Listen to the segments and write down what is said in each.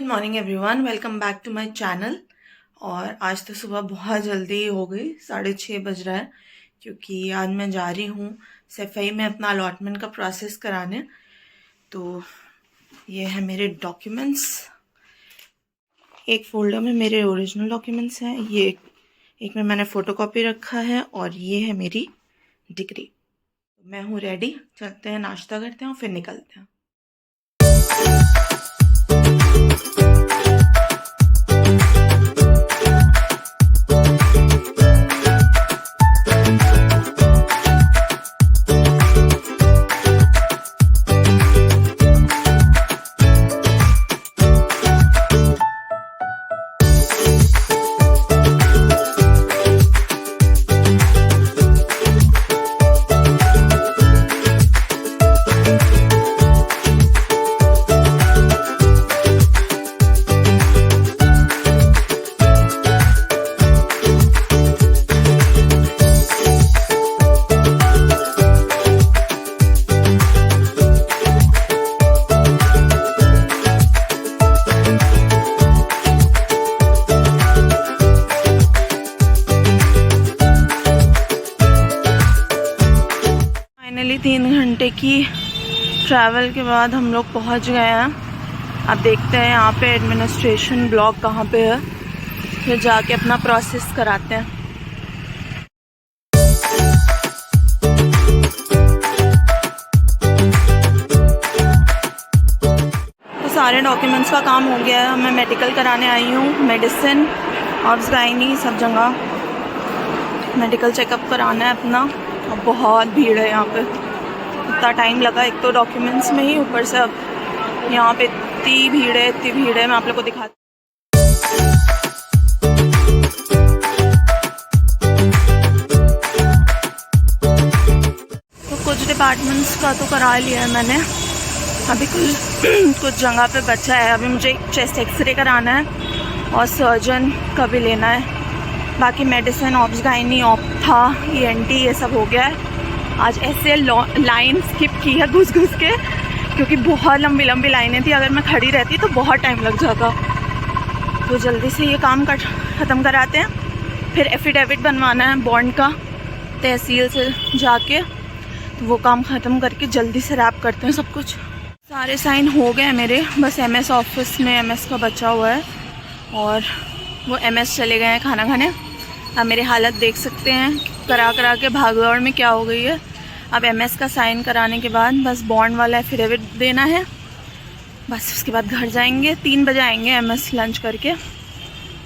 Morning everyone, welcome back to my channel. और आज तो सुबह बहुत जल्दी हो गई, 6:30 बज रहा है, क्योंकि आज मैं जा रही हूँ सफाई में अपना अलॉटमेंट का प्रोसेस कराने। तो ये है मेरे डॉक्यूमेंट्स। एक फोल्डर में मेरे ओरिजिनल डॉक्यूमेंट्स हैं, ये एक में मैंने फ़ोटोकॉपी रखा है, और ये है मेरी डिग्री। मैं हूँ रेडी, चलते हैं, नाश्ता करते हैं और फिर निकलते हैं। फाइनली 3 घंटे की ट्रैवल के बाद हम लोग पहुंच गए हैं। अब देखते हैं यहाँ पे एडमिनिस्ट्रेशन ब्लॉक कहाँ पे है, फिर जाके अपना प्रोसेस कराते हैं। तो सारे डॉक्यूमेंट्स का काम हो गया है। मैं मेडिकल कराने आई हूँ, मेडिसिन, ऑब्स गाइनी, सब जगह मेडिकल चेकअप कराना है अपना। अब बहुत भीड़ है यहाँ पे, इतना टाइम लगा एक तो डॉक्यूमेंट्स में ही, ऊपर से अब यहाँ पे इतनी भीड़ है, मैं आप लोग को दिखाती। तो कुछ डिपार्टमेंट्स का तो करा लिया है मैंने, अभी कुछ जगह पे बचा है। अभी मुझे चेस्ट एक्सरे कराना है और सर्जन का भी लेना है। बाकी medicine, obs gynae, ophtha, ENT ये सब हो गया है। आज ऐसे लाइन स्किप की है घुस के, क्योंकि बहुत लंबी लाइनें थी। अगर मैं खड़ी रहती तो बहुत टाइम लग जाता। तो जल्दी से ये काम ख़त्म कराते हैं। फिर एफिडेविट बनवाना है बॉन्ड का, तहसील से जाके, तो वो काम ख़त्म करके जल्दी से रैप करते हैं सब कुछ। सारे साइन हो गए मेरे, बस MS ऑफिस में MS का बचा हुआ है, और वो MS चले गए हैं खाना खाने। अब मेरी हालत देख सकते हैं, करा के भागदौड़ में क्या हो गई है। अब MS का साइन कराने के बाद बस बॉन्ड वाला एफिडेविट देना है, बस उसके बाद घर जाएंगे। 3 बजे आएंगे MS लंच करके,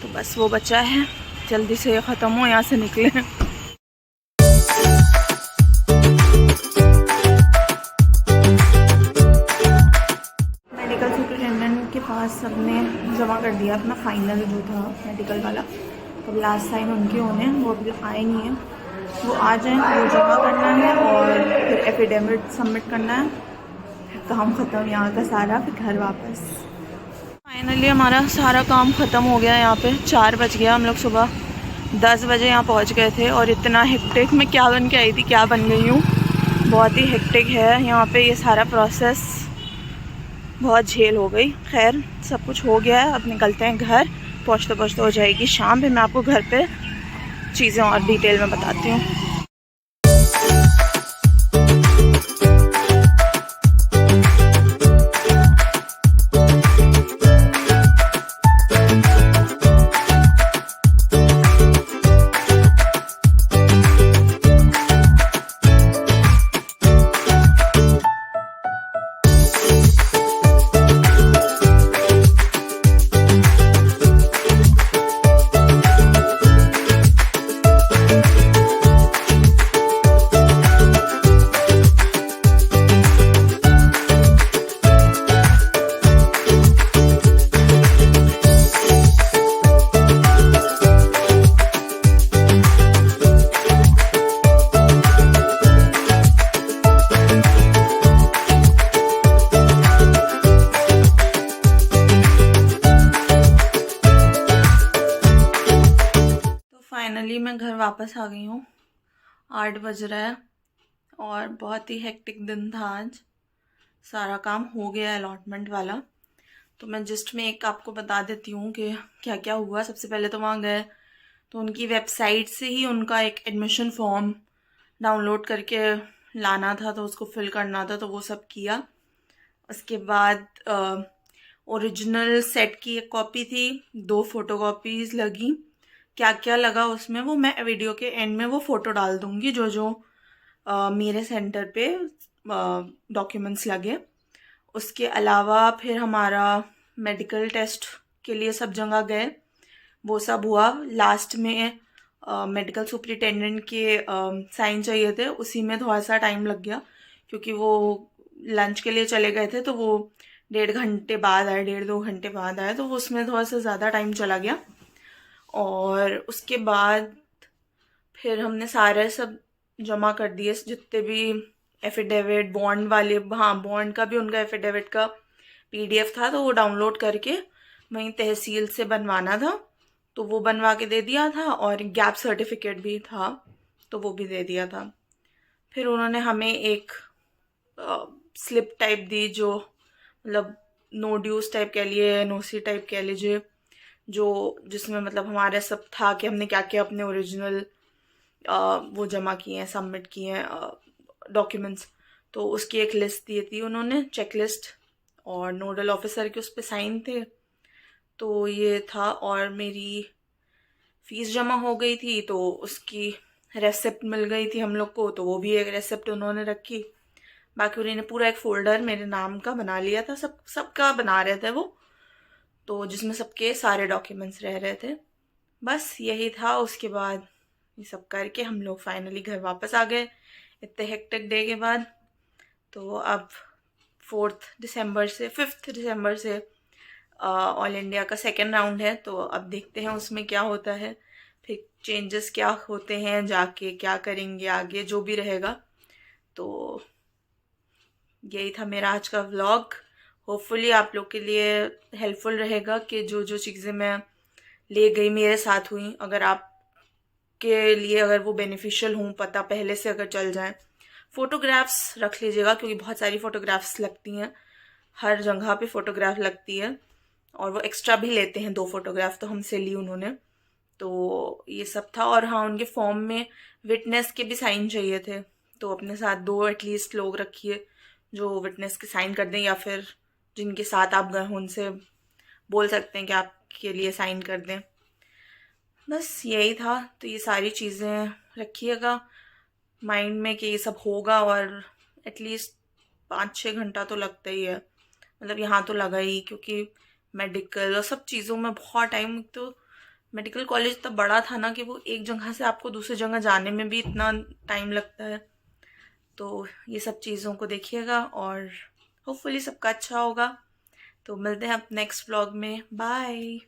तो बस वो बचा है, जल्दी से ये ख़त्म हो, यहाँ से निकले। मेडिकल सुपरिटेंडेंट के पास सबने जमा कर दिया अपना फाइनल जो था मेडिकल वाला। तो लास्ट साइन उनके होने हैं, वो अभी आए नहीं हैं, वो आ जाएं, वो जमा करना है और फिर एफिडेविट सबमिट करना है। फिर काम ख़त्म यहाँ का सारा, फिर घर वापस। फाइनली हमारा सारा काम ख़त्म हो गया। यहाँ पे 4 बज गया, हम लोग सुबह 10 बजे यहाँ पहुँच गए थे। और इतना हेक्टिक, मैं क्या बन के आई थी क्या बन गई हूँ, बहुत ही हेक्टिक है यहाँ पे ये सारा प्रोसेस, बहुत झेल हो गई। खैर सब कुछ हो गया है, अब निकलते हैं घर। पहुँचते हो जाएगी शाम, फिर मैं आपको घर पे चीज़ें और डिटेल में बताती हूँ। फाइनली मैं घर वापस आ गई हूँ। 8 बज रहा है और बहुत ही हेक्टिक दिन था आज। सारा काम हो गया अलॉटमेंट वाला, तो मैं जस्ट में एक आपको बता देती हूँ कि क्या क्या हुआ। सबसे पहले तो वहाँ गए तो उनकी वेबसाइट से ही उनका एक एडमिशन फॉर्म डाउनलोड करके लाना था, तो उसको फिल करना था, तो वो सब किया। उसके बाद ओरिजिनल सेट की एक कॉपी थी, 2 फोटोकॉपीज़ लगी। क्या क्या लगा उसमें वो मैं वीडियो के एंड में वो फ़ोटो डाल दूँगी, जो जो मेरे सेंटर पे डॉक्यूमेंट्स लगे। उसके अलावा फिर हमारा मेडिकल टेस्ट के लिए सब जगह गए, वो सब हुआ। लास्ट में मेडिकल सुपरिटेंडेंट के साइन चाहिए थे, उसी में थोड़ा सा टाइम लग गया क्योंकि वो लंच के लिए चले गए थे, तो वो 1.5 घंटे बाद आए, 1.5-2 घंटे बाद आए, तो वो उसमें थोड़ा सा ज़्यादा टाइम चला गया। और उसके बाद फिर हमने सारे सब जमा कर दिए, जितने भी एफिडेविट बॉन्ड वाले, हाँ बॉन्ड का भी उनका एफिडेविट का पीडीएफ था, तो वो डाउनलोड करके वहीं तहसील से बनवाना था, तो वो बनवा के दे दिया था। और गैप सर्टिफिकेट भी था, तो वो भी दे दिया था। फिर उन्होंने हमें एक स्लिप टाइप दी, जो मतलब नो ड्यूज टाइप कह लिए, नो सी टाइप कह लीजिए, जो जिसमें मतलब हमारा सब था कि हमने क्या क्या अपने ओरिजिनल वो जमा किए हैं, सबमिट किए हैं डॉक्यूमेंट्स। तो उसकी एक लिस्ट दी थी उन्होंने, चेक लिस्ट, और नोडल ऑफिसर के उस पर साइन थे। तो ये था। और मेरी फ़ीस जमा हो गई थी, तो उसकी रेसिप्ट मिल गई थी हम लोग को, तो वो भी एक रेसिप्ट उन्होंने रखी। बाकी उन्होंने पूरा एक फ़ोल्डर मेरे नाम का बना लिया था, सबका बना रहे थे वो, तो जिसमें सबके सारे डॉक्यूमेंट्स रह रहे थे। बस यही था। उसके बाद ये सब करके हम लोग फाइनली घर वापस आ गए इतने हेक्टिक डे के बाद। तो अब 5th दिसंबर से ऑल इंडिया का सेकेंड राउंड है, तो अब देखते हैं उसमें क्या होता है, फिर चेंजेस क्या होते हैं, जाके क्या करेंगे आगे, जो भी रहेगा। तो यही था मेरा आज का व्लॉग। होपफुली आप लोग के लिए हेल्पफुल रहेगा कि जो जो चीज़ें मैं ले गई मेरे साथ हुई, अगर आप के लिए अगर वो बेनिफिशियल हों, पता पहले से अगर चल जाए। फ़ोटोग्राफ्स रख लीजिएगा क्योंकि बहुत सारी फ़ोटोग्राफ्स लगती हैं, हर जगह पे फ़ोटोग्राफ लगती है, और वो एक्स्ट्रा भी लेते हैं। 2 फोटोग्राफ तो हमसे ली उन्होंने। तो ये सब था। और हाँ, उनके फॉर्म में विटनेस के भी साइन चाहिए थे, तो अपने साथ 2 एटलीस्ट लोग रखिए जो विटनेस के साइन कर दें, या फिर जिनके साथ आप गए उनसे बोल सकते हैं कि आपके लिए साइन कर दें। बस यही था। तो ये सारी चीज़ें रखिएगा माइंड में कि ये सब होगा, और एटलीस्ट 5-6 घंटा तो लगता ही है, मतलब यहाँ तो लगा ही, क्योंकि मेडिकल और सब चीज़ों में बहुत टाइम। तो मेडिकल कॉलेज इतना बड़ा था ना कि वो एक जगह से आपको दूसरी जगह जाने में भी इतना टाइम लगता है। तो ये सब चीज़ों को देखिएगा, और होपफुली सबका अच्छा होगा। तो मिलते हैं आप नेक्स्ट व्लॉग में। बाय।